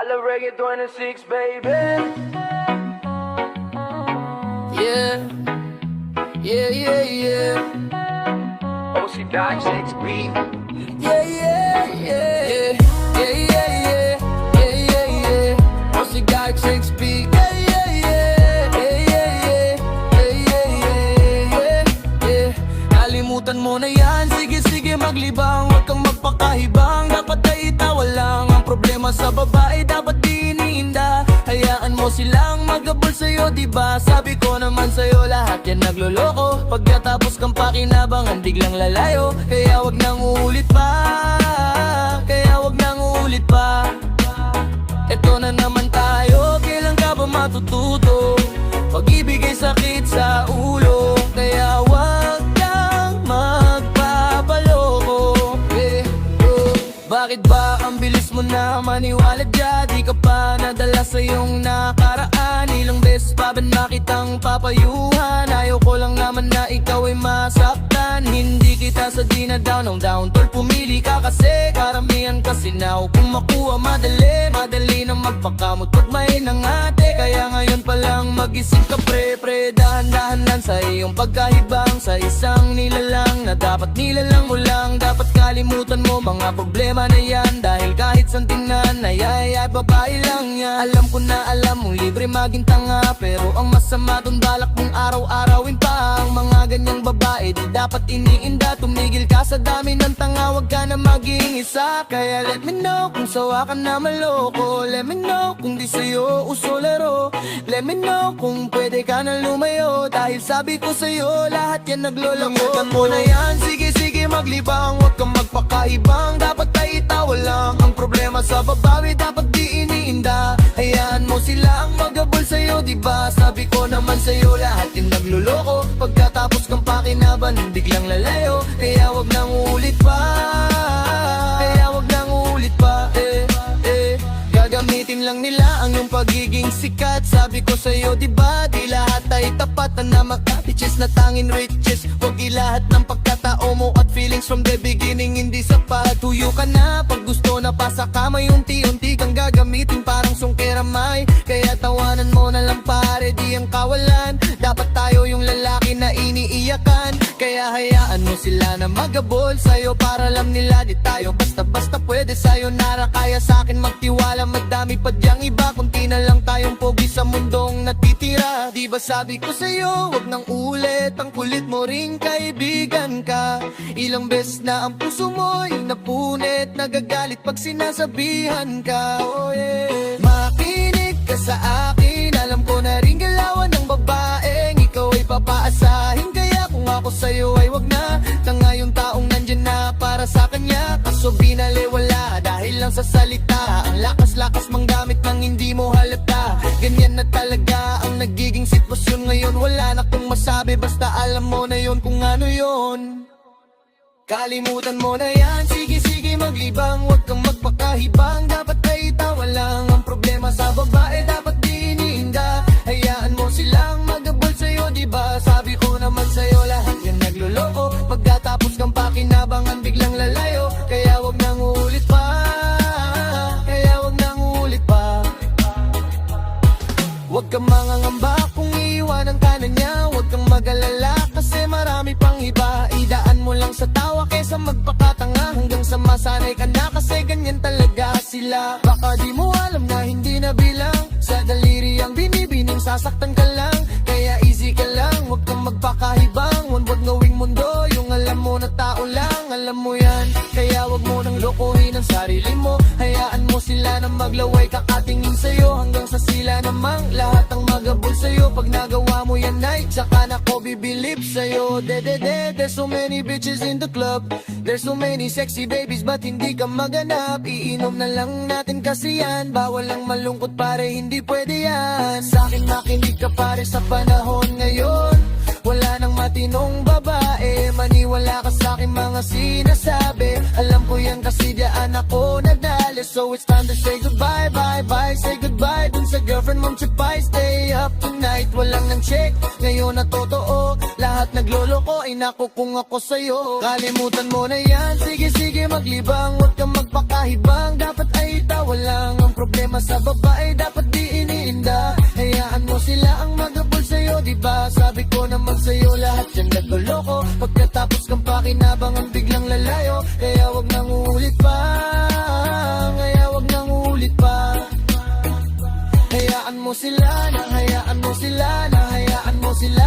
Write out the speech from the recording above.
I love reggae 26, baby. Yeah, yeah, yeah, yeah. Oh, she got 6 beat. Yeah, yeah, yeah, yeah, yeah, yeah, yeah, yeah, yeah. Oh, she got 6 feet. Yeah, yeah, yeah, yeah, yeah, yeah, yeah, yeah, yeah, yeah. Kalimutan mo na yan, sige, sige maglibang. Huwag kang magpakahibang, dapat ay itawa lang. Ang problema sa babae, dapat di iniinda. Hayaan mo silang magabol sa'yo, diba? Sabi ko naman sa'yo, lahat yan nagloloko. Pagkatapos kang pakinabangan, biglang lalayo. Kaya wag nang uulit pa, kaya wag nang uulit pa. Eto na naman tayo, kailan ka ba matututo? Pag-ibig ay sakit sa ulo, kaya wag kang magpapaloko. Bakit ba ang bilis mo na maniwala dyan? Di ka pa nadala sa iyong nakaraan. Ilang beses pa ba nakitang papayuhan? Ayoko lang naman na ikaw ay masaktan. Hindi kita sa dinadown, down tol, pumili ka kasi karamihan kasi now. Kung makuha madali, madali na magpakamot pag may nangate. Kaya ngayon pa lang mag-isip ka pre, dahan-dahan lang sa iyong pagkahibang. Sa isang nilalang na dapat nilalang mo lang. Dapat kalimutan mo mga problema na yan. Dahil kahit saan tingnan, ay babae lang yan. Alam ko na alam mong libre maging tanga, pero ang masama dun balak mong araw-arawin pa. Ang mga ganyang babae di dapat iniinda. Tumigil ka sa dami ng tanga, wag ka na maging isa. Kaya let me know kung sawa ka na maloko. Let me know kung di sa'yo uso laro. Let me know kung pwede ka na lumayo. Dahil sabi ko sa'yo, lahat yan nagloloko. Lamutan mo na yan, sige sige maglibang. Huwag kang magpakaibang, dapat ay itawa lang. Ang problema sa babae, dapat di iniinda. Hayaan mo sila ang magabol sa'yo, diba? Sabi ko naman sa'yo, lahat yung nagluloko. Pagkatapos kang pakinaban, biglang lalayo. Kaya wag nang uulit pa, kaya wag nang uulit pa, Gagamitin lang nila ang iyong pagiging sikat. Sabi ko sa'yo, diba? Di lahat ay tapat na makapitches na tanging riches. Huwag ilahat ng pagkatao mo at feelings from the beginning hindi sapat. Tuyo ka na pag gusto na pa sa kamay. Unti-unti kang gagamitin parang sungkeramay. Kaya tawanan mo na lang pare, di ang kawalan. Dapat tayo yung lalaki na iniiyakan. Kaya hayaan mo sila na magabol sa'yo para alam nila di tayo basta-basta pwede sa'yo nara. Kaya sa'kin magtiwala, madami pa diyang iba. Kunti na lang tayong pogi sa mundong natitira. Di ba sabi ko sa'yo, wag nang ulit. Ang kulit mo ring kaibigan ka. Ilang beses na ang puso mo'y napunit. Nagagalit pag sinasabihan ka. Oh yeah. Makinig ka sa akin. Alam ko na rin galawan ng babaeng ikaw ay papaasahin. Kaya kung ako sa'yo ay wag na. Tanga yung taong nandyan na para sa kanya. Kaso binaliwala dahil lang sa salita. Ang lakas-lakas manggamit nang hindi mo halata. Ganyan na talaga ang nagiging sitwasyon ngayon. Wala na kong masabi, basta alam mo na yon kung ano yon. Kalimutan mo na yan, sige-sige maglibang. Huwag kang magpakahibang, dapat ay itawa lang. Ang problema sa babae, dapat di iniinda. Hayaan mo silang magabol sa'yo, diba? Sabi ko naman sa'yo, lahat yan nagloloko. Pagkatapos kang pakinabangan, biglang lalayo. Kaya wag nang uulit pa, kaya wag nang uulit pa. Huwag kang mangangamba kung iiwanan ka na niya. Huwag kang mag-alala kasi marami pang iba. Idaan mo lang sa tawa kesa magpakatanga. Hanggang sa masanay ka na kasi ganyan talaga sila. Baka di mo alam na hindi na bilang. Sa daliri ang binibining sasaktan ka lang. Kaya easy ka lang, huwag kang magpakahibang. Huwag gawing mundo yung alam mo na tao lang. Alam mo yan, kaya wag mo nang lokohin ang sarili mo. Hayaan mo sila na maglaway kakatingin sa'yo. Hanggang sa sila namang lahat ang magabol sa'yo. Pag nagawa mo yan ay saka na ko bibilip sa'yo. There's so many bitches in the club. There's so many sexy babies but hindi ka maganap. Iinom na lang natin kasi yan. Bawal lang malungkot pare, hindi pwede yan. Sa'kin makinig ka pare sa panahon ngayon. Wala nang matinong babae. Maniwala ka sa'kin mga sinasabi. Alam ko yan kasi diyaan ako nadali. So it's time to say goodbye, bye, bye. Say goodbye dun sa girlfriend mong tsipay. Stay up tonight, walang nang check. Ngayon na totoo, lahat nagloloko. ko ay naku kung ako sa'yo. Kalimutan mo na yan, sige maglibang, huwag kang magpakahibang. Dapat ay tawa lang, ang problema sa babae dapat di iniinda. Hayaan mo sila ang magabol sa'yo, diba? Sabi ko naman sa'yo lahat yan nagloloko. Pagkatapos kang pakinabang ang biglang lalayo. Kaya wag nang uulit pa, kaya wag nang uulit pa. Hayaan mo sila na, hayaan mo sila na, hayaan mo sila